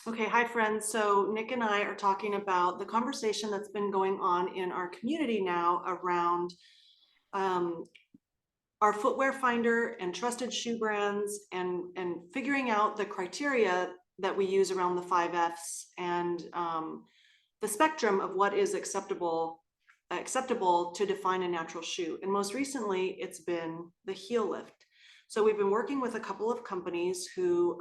Okay, hi friends. So Nick and I are talking about the conversation that's been going on in our community now around um, our footwear finder and trusted shoe brands and figuring out the criteria that we use around the 5Fs and the spectrum of what is acceptable to define a natural shoe. And most recently, it's been the heel lift. So we've been working with a couple of companies who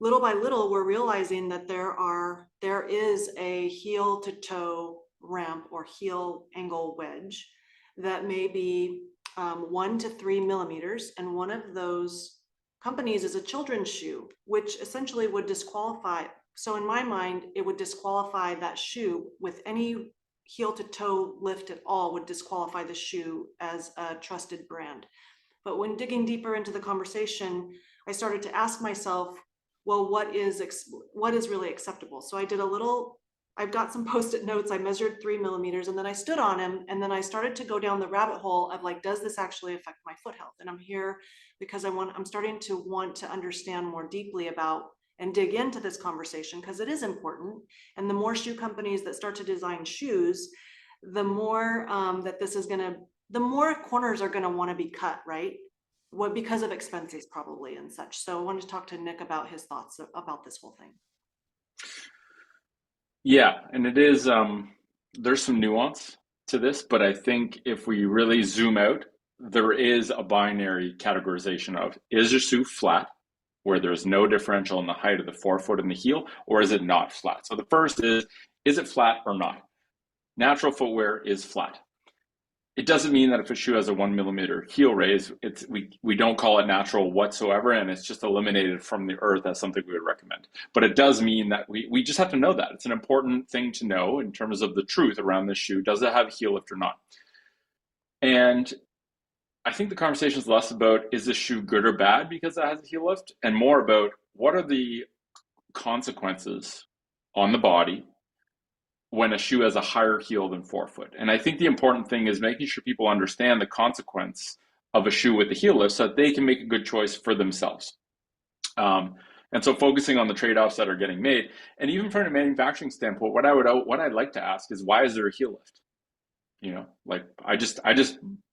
little by little, we're realizing that there is a heel to toe ramp or heel angle wedge that may be 1 to 3 millimeters. And one of those companies is a children's shoe, which essentially would disqualify. So in my mind, it would disqualify that shoe with any heel to toe lift at all would disqualify the shoe as a trusted brand. But when digging deeper into the conversation, I started to ask myself, well, what is really acceptable? So I've got some post-it notes. I measured 3 millimeters and then I stood on him. And then I started to go down the rabbit hole of like, does this actually affect my foot health? And I'm here because I'm starting to want to understand more deeply about and dig into this conversation because it is important. And the more shoe companies that start to design shoes, the more the more corners are going to want to be cut, right? What, because of expenses probably and such. So I wanted to talk to Nick about his thoughts about this whole thing. Yeah, and it is there's some nuance to this, but I think if we really zoom out, there is a binary categorization of is your shoe flat, where there's no differential in the height of the forefoot and the heel, or is it not flat? So the first is it flat or not? Natural footwear is flat. It doesn't mean that if a shoe has a 1 millimeter heel raise, we don't call it natural whatsoever, and it's just eliminated from the earth as something we would recommend. But it does mean that we just have to know that. It's an important thing to know in terms of the truth around this shoe. Does it have a heel lift or not? And I think the conversation is less about is this shoe good or bad because it has a heel lift, and more about what are the consequences on the body when a shoe has a higher heel than forefoot. And I think the important thing is making sure people understand the consequence of a shoe with a heel lift so that they can make a good choice for themselves. And so focusing on the trade-offs that are getting made, and even from a manufacturing standpoint, what I'd like to ask is why is there a heel lift? Like I just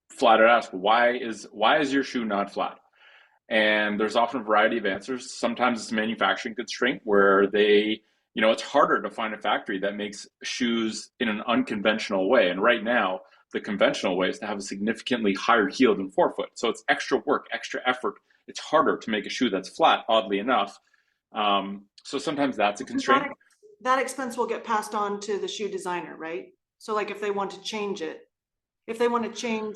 flat out ask why is your shoe not flat? And there's often a variety of answers. Sometimes it's a manufacturing constraint where it's harder to find a factory that makes shoes in an unconventional way. And right now, the conventional way is to have a significantly higher heel than forefoot. So it's extra work, extra effort. It's harder to make a shoe that's flat, oddly enough. So sometimes that's a constraint. That expense will get passed on to the shoe designer, right? So like if they want to change it, if they want to change,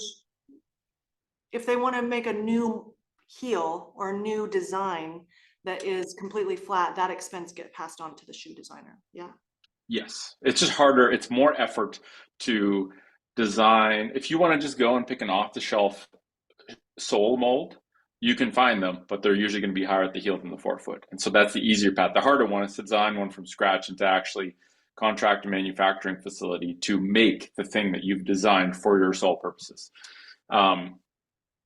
if they want to make a new heel or a new design that is completely flat, that expense get passed on to the shoe designer. Yeah. Yes, it's just harder. It's more effort to design. If you want to just go and pick an off-the-shelf sole mold, you can find them, but they're usually going to be higher at the heel than the forefoot. And so that's the easier path. The harder one is to design one from scratch and to actually contract a manufacturing facility to make the thing that you've designed for your sole purposes. Um,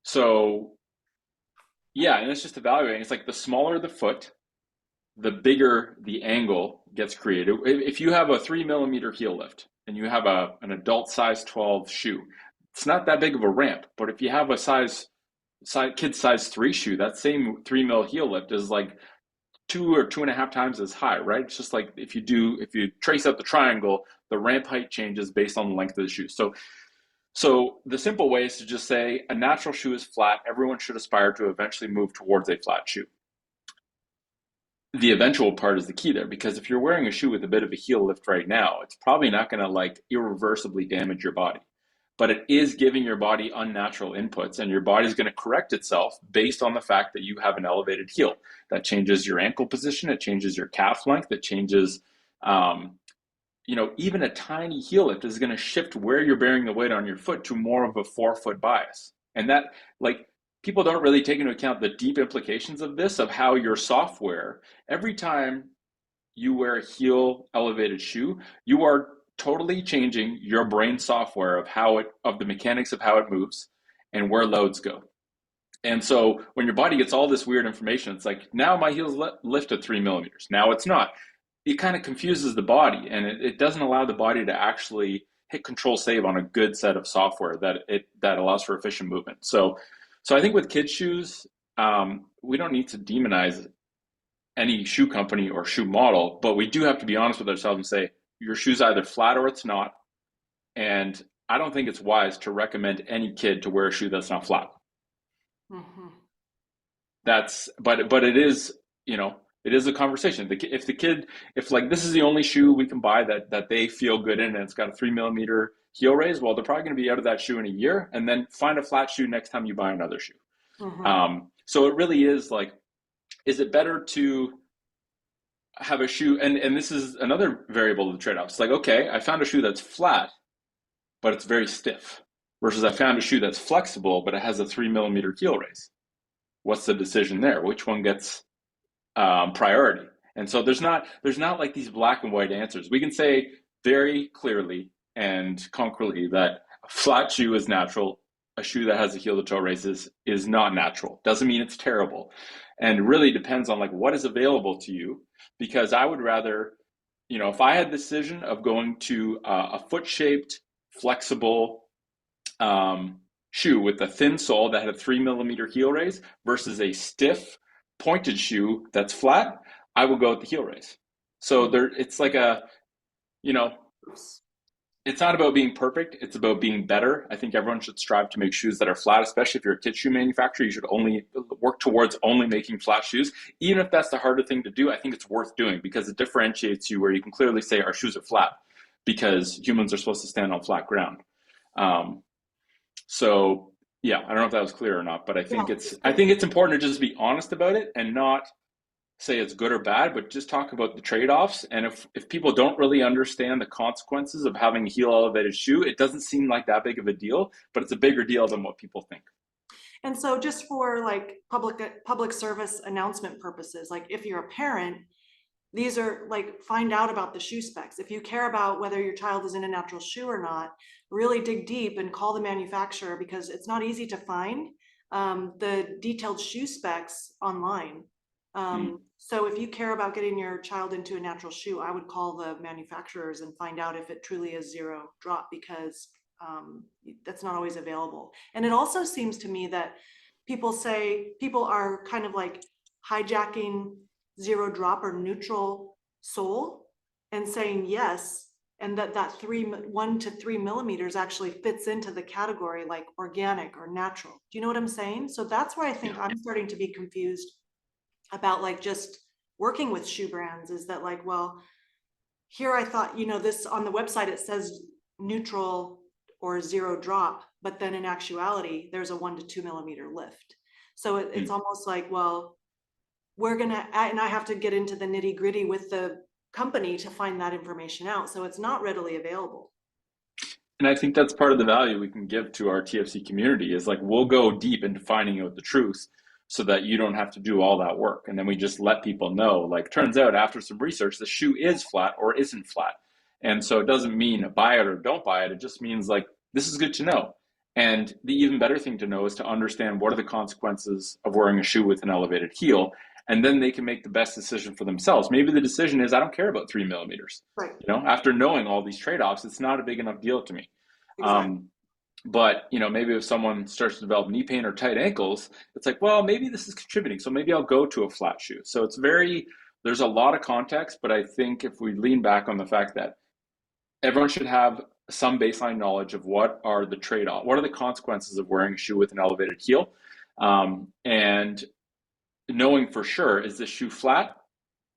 so yeah, and it's just evaluating. It's like the smaller the foot, the bigger the angle gets created. If you have a 3 millimeter heel lift and you have an adult size 12 shoe, it's not that big of a ramp. But if you have a kid size 3 shoe, that same 3 mil heel lift is like 2 or 2.5 times as high, right? It's just like if you trace out the triangle, the ramp height changes based on the length of the shoe. So the simple way is to just say a natural shoe is flat. Everyone should aspire to eventually move towards a flat shoe. The eventual part is the key there, because if you're wearing a shoe with a bit of a heel lift right now, it's probably not going to like irreversibly damage your body, but it is giving your body unnatural inputs, and your body's going to correct itself based on the fact that you have an elevated heel. That changes your ankle position, it changes your calf length, it changes even a tiny heel lift is going to shift where you're bearing the weight on your foot to more of a forefoot bias. And that, like, people don't really take into account the deep implications of this, of how your software, every time you wear a heel elevated shoe, you are totally changing your brain software of the mechanics of how it moves and where loads go. And so when your body gets all this weird information, it's like, now my heels lift at 3 millimeters. Now it's not. It kind of confuses the body, and it doesn't allow the body to actually hit control save on a good set of software that allows for efficient movement. So I think with kids shoes, we don't need to demonize any shoe company or shoe model, but we do have to be honest with ourselves and say your shoe's either flat or it's not. And I don't think it's wise to recommend any kid to wear a shoe that's not flat. Mhm. But it is, it is a conversation. If like this is the only shoe we can buy that they feel good in, and it's got a 3 millimeter heel raise, well, they're probably going to be out of that shoe in a year, and then find a flat shoe next time you buy another shoe. Mhm. So it really is like, is it better to have a shoe? And this is another variable of the trade-off. It's like, okay, I found a shoe that's flat, but it's very stiff, versus I found a shoe that's flexible, but it has a 3 millimeter heel raise. What's the decision there? Which one gets priority? And so there's not like these black and white answers. We can say very clearly and concretely that a flat shoe is natural. A shoe that has a heel to toe raise is not natural. Doesn't mean it's terrible, and it really depends on like what is available to you. Because I would rather, if I had the decision of going to a foot-shaped, flexible shoe with a thin sole that had a 3 millimeter heel raise versus a stiff, pointed shoe that's flat, I would go with the heel raise. So it's like you know, it's not about being perfect. It's about being better. I think everyone should strive to make shoes that are flat, especially if you're a kid shoe manufacturer. You should only work towards only making flat shoes. Even if that's the harder thing to do, I think it's worth doing because it differentiates you where you can clearly say our shoes are flat because humans are supposed to stand on flat ground. So yeah, I don't know if that was clear or not, but I think it's important to just be honest about it and not say it's good or bad, but just talk about the trade-offs. And if people don't really understand the consequences of having a heel elevated shoe, it doesn't seem like that big of a deal, but it's a bigger deal than what people think. And so just for like public service announcement purposes, like if you're a parent, these are like, find out about the shoe specs. If you care about whether your child is in a natural shoe or not, really dig deep and call the manufacturer, because it's not easy to find the detailed shoe specs online. So if you care about getting your child into a natural shoe, I would call the manufacturers and find out if it truly is zero drop, because that's not always available. And it also seems to me that people are kind of like hijacking zero drop or neutral sole and saying yes, and that 1 to 3 millimeters actually fits into the category like organic or natural. Do you know what I'm saying? So that's where I think I'm starting to be confused about like just working with shoe brands, is that like, well, here I thought, this on the website, it says neutral or zero drop, but then in actuality, there's a 1 to 2 millimeter lift. So it's almost like, well, and I have to get into the nitty gritty with the company to find that information out. So it's not readily available. And I think that's part of the value we can give to our TFC community is like, we'll go deep into finding out the truth so that you don't have to do all that work. And then we just let people know, like, turns out after some research, the shoe is flat or isn't flat. And so it doesn't mean buy it or don't buy it. It just means like, this is good to know. And the even better thing to know is to understand what are the consequences of wearing a shoe with an elevated heel. And then they can make the best decision for themselves. Maybe the decision is, I don't care about 3 millimeters. Right. After knowing all these trade-offs, it's not a big enough deal to me. Exactly. But maybe if someone starts to develop knee pain or tight ankles, it's like, well, maybe this is contributing, so maybe I'll go to a flat shoe. So there's a lot of context, but I think if we lean back on the fact that everyone should have some baseline knowledge of what are the trade-off, what are the consequences of wearing a shoe with an elevated heel, and knowing for sure, is this shoe flat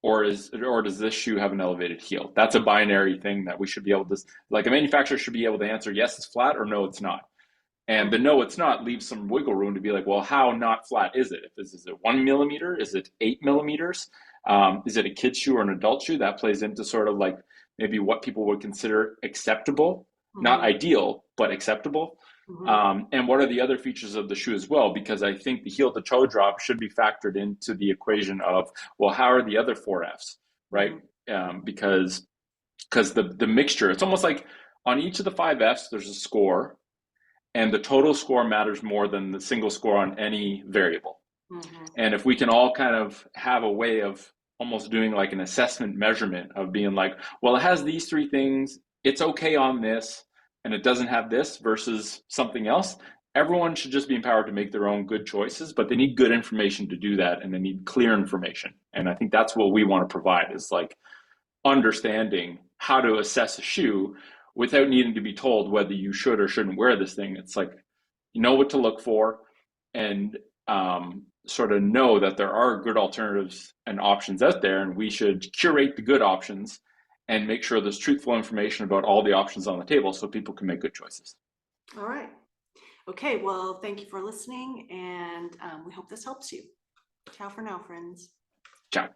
or does this shoe have an elevated heel? That's a binary thing that we should be able to, like, a manufacturer should be able to answer yes, it's flat, or no, it's not. And the no, it's not leaves some wiggle room to be like, well, how not flat is it? Is it 1 millimeter? Is it 8 millimeters? Is it a kid's shoe or an adult shoe? That plays into sort of like maybe what people would consider acceptable, not ideal, but acceptable. And what are the other features of the shoe as well? Because I think the heel to toe drop should be factored into the equation of, well, how are the other 4Fs, right? Because the mixture, it's almost like on each of the 5Fs, there's a score. and the total score matters more than the single score on any variable. Mhm. And if we can all kind of have a way of almost doing like an assessment measurement of being like, well, it has these three things, it's okay on this, and it doesn't have this versus something else. Everyone should just be empowered to make their own good choices, but they need good information to do that, and they need clear information. And I think that's what we want to provide, is like understanding how to assess a shoe without needing to be told whether you should or shouldn't wear this thing. It's like, you know what to look for, and sort of know that there are good alternatives and options out there, and we should curate the good options and make sure there's truthful information about all the options on the table so people can make good choices. All right. Okay, well, thank you for listening, and we hope this helps you. Ciao for now, friends. Ciao.